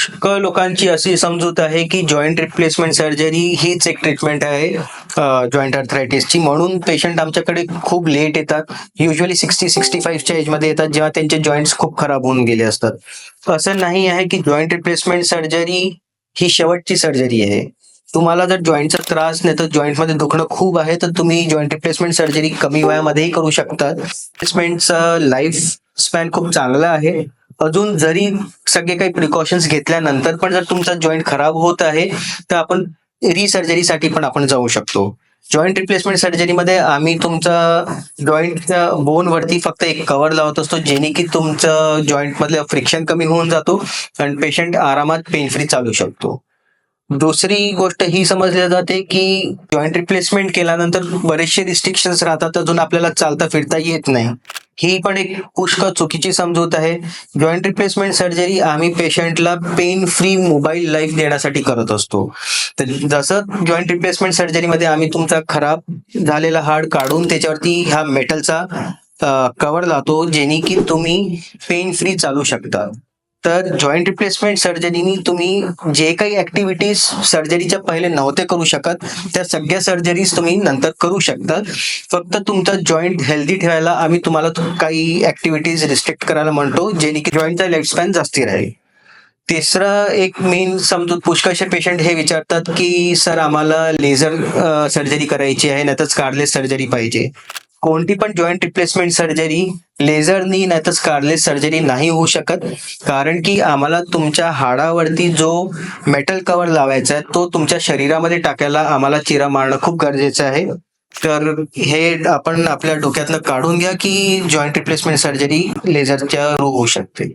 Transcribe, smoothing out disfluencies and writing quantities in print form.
पुष्कळ लोकांची अशी समजूत आहे की जॉईंट रिप्लेसमेंट सर्जरी हीच एक ट्रीटमेंट आहे जॉईंट अर्थरायटिसची. म्हणून पेशंट आमच्याकडे खूप लेट येतात. युजली 60-65च्या एजमध्ये येतात, जेव्हा त्यांचे जॉईंट्स खूप खराब होऊन गेले असतात. असं नाही आहे की जॉईंट रिप्लेसमेंट सर्जरी ही शेवटची सर्जरी आहे. तुम्हाला जर जॉईंटचा त्रास नाही तर जॉईंटमध्ये दुखणं खूप आहे, तर तुम्ही जॉईंट रिप्लेसमेंट सर्जरी कमी वयामध्येही करू शकता. रिप्लेसमेंटचा लाईफ स्पॅन खूप चांगला आहे. अजून जरी सगळे काही प्रिकॉशन्स घेतल्यानंतर पण जर तुमचा जॉईंट खराब होत आहे, तर आपण रिसर्जरीसाठी पण आपण जाऊ शकतो. जॉईंट रिप्लेसमेंट सर्जरीमध्ये आम्ही तुमचा जॉईंटच्या बोन वरती फक्त एक कव्हर लावत असतो, जेणे की तुमचं जॉईंट मधलं फ्रिक्शन कमी होऊन जातो आणि पेशंट आरामात पेन फ्री चालू शकतो. दुसरी गोष्ट ही समजली जाते की जॉईंट रिप्लेसमेंट केल्यानंतर बरेचसे रिस्ट्रिक्शन्स राहतात, अजून आपल्याला चालता फिरता येत नाही. ही पण एक पुष्कळ चुकीची समजूत आहे. जॉईंट रिप्लेसमेंट सर्जरी आम्ही पेशंटला पेन फ्री मोबाईल लाईफ देण्यासाठी करत असतो. तर जसं जॉईंट रिप्लेसमेंट सर्जरीमध्ये आम्ही तुमचा खराब झालेला हाड काढून त्याच्यावरती हा मेटलचा कव्हर लावतो, जेणे की तुम्ही पेन फ्री चालू शकता. तर जॉईंट रिप्लेसमेंट सर्जरीनी तुम्ही जे काही ऍक्टिव्हिटीज सर्जरीच्या पहिले नव्हते करू शकत, त्या सगळ्या सर्जरीज तुम्ही नंतर करू शकता. फक्त तुमचा जॉईंट हेल्दी ठेवायला आम्ही तुम्हाला काही ऍक्टिव्हिटीज रिस्ट्रिक्ट करायला म्हणतो, जेणे की जॉईंटचा लाईफ स्पॅन जास्ती राहील. तिसरं एक मेन समजूत, पुष्कळसे पेशंट हे विचारतात की सर आम्हाला लेझर सर्जरी करायची आहे, नाहीतर कार्डलेस सर्जरी पाहिजे. कोणती पण जॉईंट रिप्लेसमेंट सर्जरी लेझरनी नाहीतर कार्डलेस सर्जरी नाही होऊ शकत, कारण की आम्हाला तुमच्या हाडावरती जो मेटल कव्हर लावायचा आहे तो तुमच्या शरीरामध्ये टाकायला आम्हाला चिरा मारणं खूप गरजेचं आहे. तर हे आपण आपल्या डोक्यातनं काढून घ्या की जॉईंट रिप्लेसमेंट सर्जरी लेझरच्या थ्रू होऊ शकते.